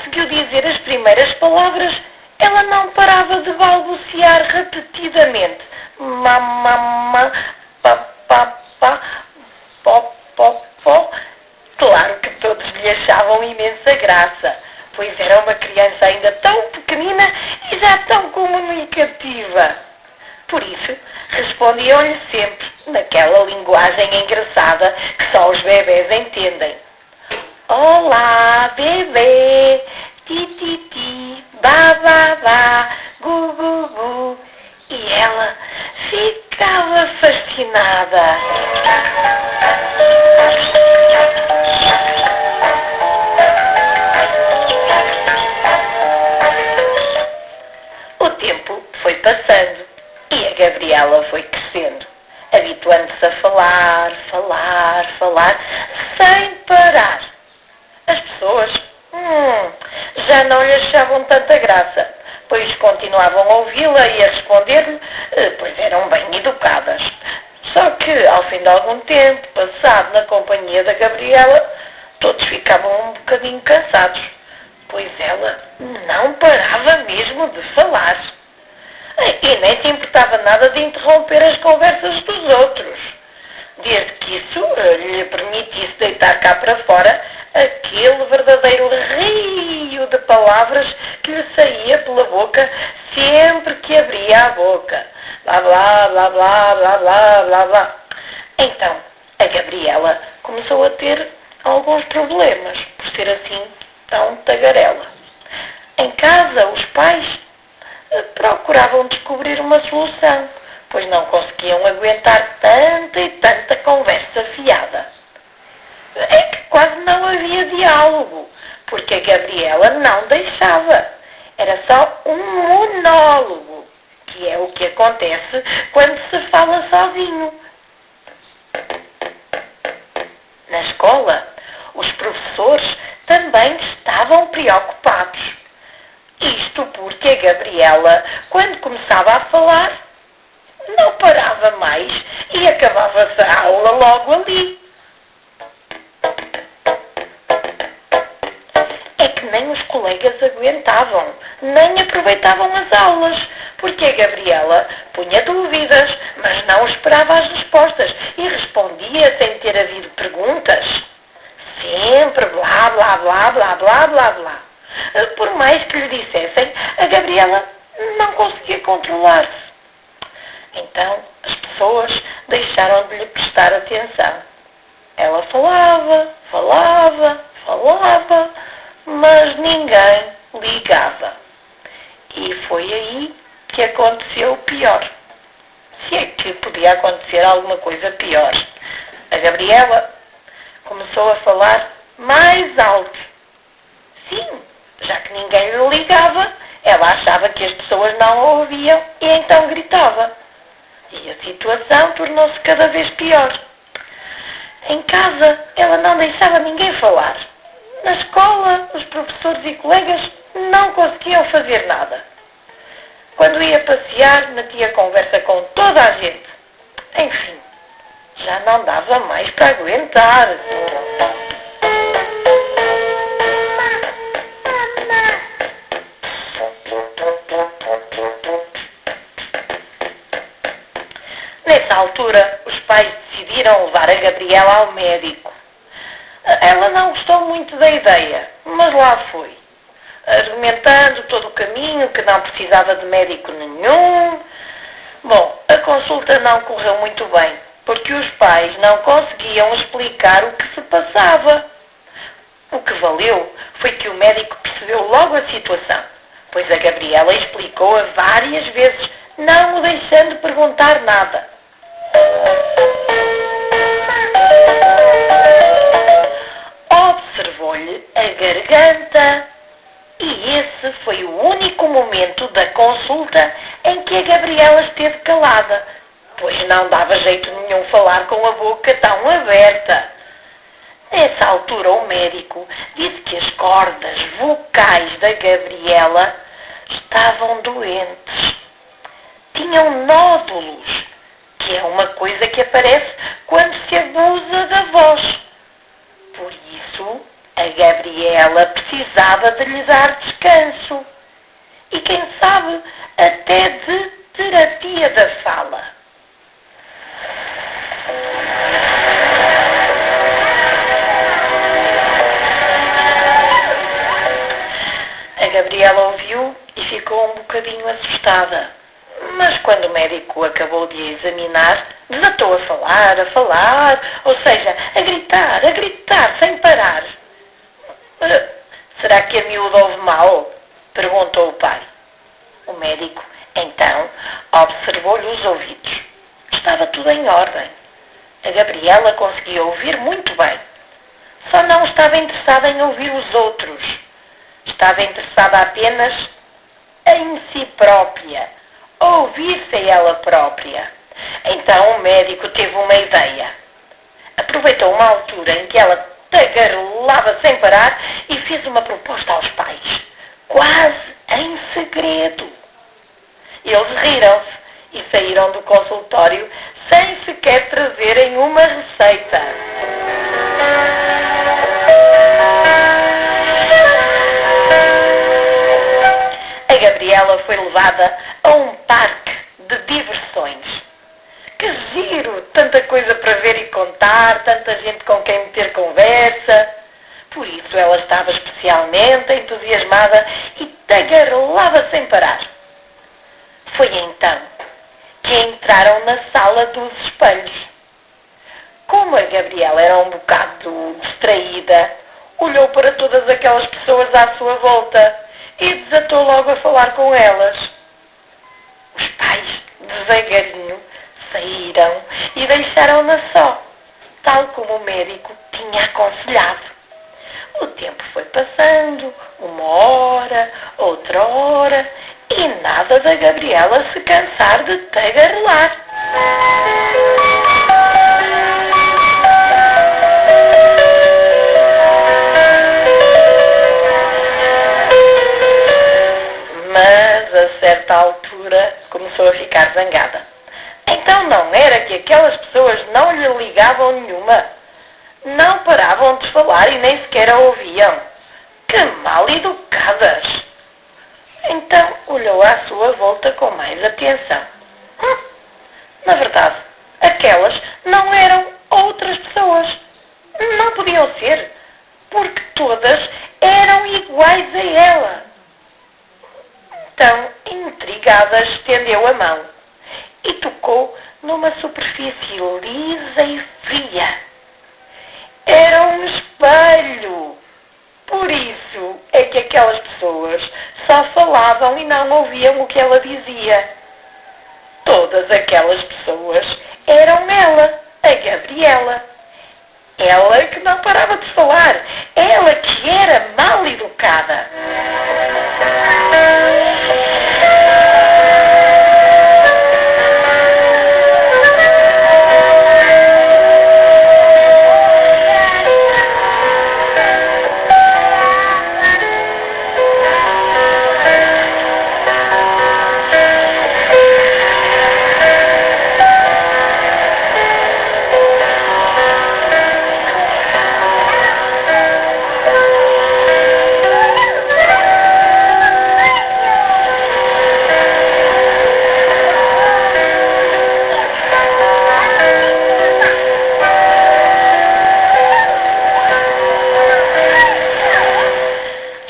conseguiu dizer as primeiras palavras, ela não parava de balbuciar repetidamente. Mamama, papapá, pó, pó, pó. Claro que todos lhe achavam imensa graça, pois era uma criança ainda tão pequenina e já tão comunicativa. Por isso, respondiam-lhe sempre naquela linguagem engraçada que só os bebés entendem. Olá, bebê, ti, ti, ti, ba, ba, ba, gu, gu, gu. E ela ficava fascinada. O tempo foi passando e a Gabriela foi crescendo, habituando-se a falar, falar, falar, sem parar. As pessoas já não lhe achavam tanta graça, pois continuavam a ouvi-la e a responder-lhe, pois eram bem educadas. Só que, ao fim de algum tempo, passado na companhia da Gabriela, todos ficavam um bocadinho cansados, pois ela não parava mesmo de falar. E nem se importava nada de interromper as conversas dos outros, desde que isso lhe permitisse deitar cá para fora aquele verdadeiro rio de palavras que lhe saía pela boca sempre que abria a boca. Blá, blá, blá, blá, blá, blá, blá, blá. Então, a Gabriela começou a ter alguns problemas por ser assim tão tagarela. Em casa, os pais procuravam descobrir uma solução, pois não conseguiam aguentar tanta e tanta conversa fiada. É que quase não havia diálogo, porque a Gabriela não deixava. Era só um monólogo, que é o que acontece quando se fala sozinho. Na escola, os professores também estavam preocupados. Isto porque a Gabriela, quando começava a falar, não parava mais e acabava-se a aula logo ali. É que nem os colegas aguentavam, nem aproveitavam as aulas, porque a Gabriela punha dúvidas, mas não esperava as respostas e respondia sem ter havido perguntas. Sempre blá, blá, blá, blá, blá, blá, blá. Por mais que lhe dissessem, a Gabriela não conseguia controlar-se. Então, as pessoas deixaram de lhe prestar atenção. Ela falava, falava, falava, mas ninguém ligava. E foi aí que aconteceu o pior. Se é que podia acontecer alguma coisa pior. A Gabriela começou a falar mais alto. Sim, já que ninguém lhe ligava, ela achava que as pessoas não a ouviam e então gritava. E a situação tornou-se cada vez pior. Em casa, ela não deixava ninguém falar. Na escola, os professores e colegas não conseguiam fazer nada. Quando ia passear, metia conversa com toda a gente. Enfim, já não dava mais para aguentar. Nessa altura, os pais decidiram levar a Gabriela ao médico. Ela não gostou muito da ideia, mas lá foi, argumentando todo o caminho que não precisava de médico nenhum. Bom, a consulta não correu muito bem, porque os pais não conseguiam explicar o que se passava. O que valeu foi que o médico percebeu logo a situação, pois a Gabriela explicou-a várias vezes, não o deixando perguntar nada. Observou-lhe a garganta e esse foi o único momento da consulta em que a Gabriela esteve calada, pois não dava jeito nenhum falar com a boca tão aberta. Nessa altura o médico disse que as cordas vocais da Gabriela estavam doentes. Tinham nódulos, que é uma coisa que aparece quando se abusa da voz. Por isso, A Gabriela precisava de lhe dar descanso. E quem sabe, até de terapia da fala. A Gabriela ouviu e ficou um bocadinho assustada. Mas quando o médico acabou de a examinar, desatou a falar, ou seja, a gritar, sem parar. Será que a miúda ouve mal? Perguntou o pai. O médico, então, observou-lhe os ouvidos. Estava tudo em ordem. A Gabriela conseguia ouvir muito bem. Só não estava interessada em ouvir os outros. Estava interessada apenas em si própria. Ouvir-se a ela própria. Então o médico teve uma ideia. Aproveitou uma altura em que ela tagarelava sem parar e fez uma proposta aos pais. Quase em segredo. Eles riram-se e saíram do consultório sem sequer trazerem uma receita. A Gabriela foi levada a um parque de diversões. Que giro! Tanta coisa para ver e contar, tanta gente com quem meter conversa. Por isso ela estava especialmente entusiasmada e tagarelava sem parar. Foi então que entraram na sala dos espelhos. Como a Gabriela era um bocado distraída, olhou para todas aquelas pessoas à sua volta e desatou logo a falar com elas. Os pais, devagarinho, saíram e deixaram-na só, tal como o médico tinha aconselhado. O tempo foi passando, 1 hora, outra hora, e nada da Gabriela se cansar de tagarelar. Mas a certa altura começou a ficar zangada. Então não era que aquelas pessoas não lhe ligavam nenhuma? Não paravam de falar e nem sequer a ouviam. Que mal educadas! Então olhou à sua volta com mais atenção. Na verdade, aquelas não eram outras pessoas. Não podiam ser, porque todas eram iguais a ela. Então, intrigada, estendeu a mão e tocou numa superfície lisa e fria. Era um espelho. Por isso é que aquelas pessoas só falavam e não ouviam o que ela dizia. Todas aquelas pessoas eram ela, a Gabriela. Ela que não parava de falar. Ela que era mal educada.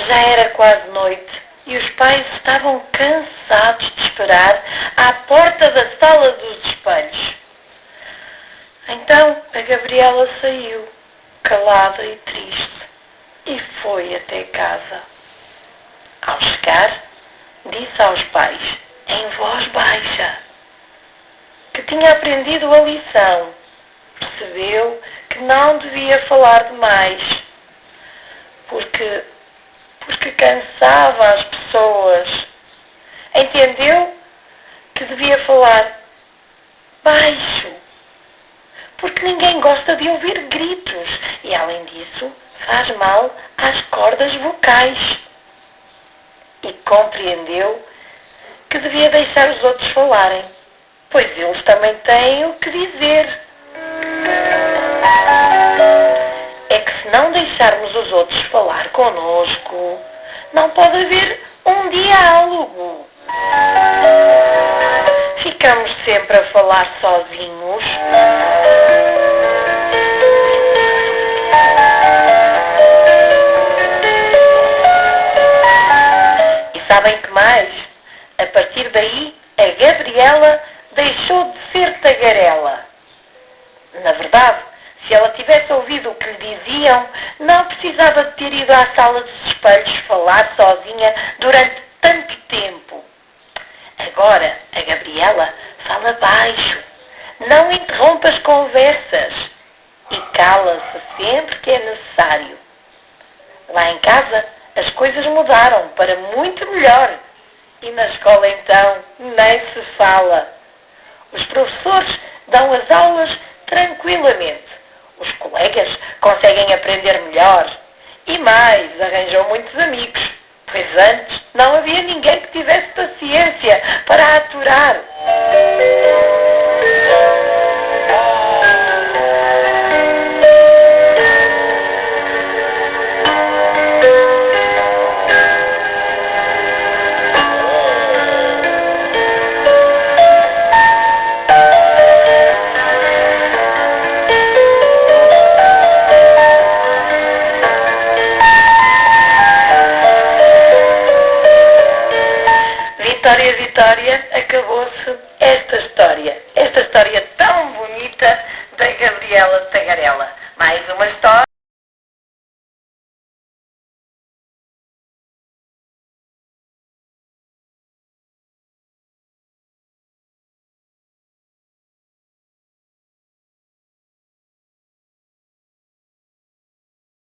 Já era quase noite e os pais estavam cansados de esperar à porta da sala dos espelhos. Então a Gabriela saiu, calada e triste, e foi até casa. Ao chegar, disse aos pais, em voz baixa, que tinha aprendido a lição. Percebeu que não devia falar demais, porque cansava as pessoas. Entendeu que devia falar baixo, porque ninguém gosta de ouvir gritos e, além disso, faz mal às cordas vocais. E compreendeu que devia deixar os outros falarem, pois eles também têm o que dizer. É que se se não deixarmos os outros falar connosco, não pode haver um diálogo. Ficamos sempre a falar sozinhos. E sabem que mais? A partir daí, a Gabriela deixou de ser tagarela. Na verdade, se ela tivesse ouvido o que lhe diziam, não precisava de ter ido à sala dos espelhos falar sozinha durante tanto tempo. Agora, a Gabriela fala baixo, não interrompe as conversas e cala-se sempre que é necessário. Lá em casa, as coisas mudaram para muito melhor. E na escola, então, nem se fala. Os professores dão as aulas tranquilamente. Os colegas conseguem aprender melhor. E mais, arranjam muitos amigos. Pois antes não havia ninguém que tivesse paciência para aturar. Vitória, Vitória, acabou-se esta história tão bonita da Gabriela Tagarela. Mais uma história.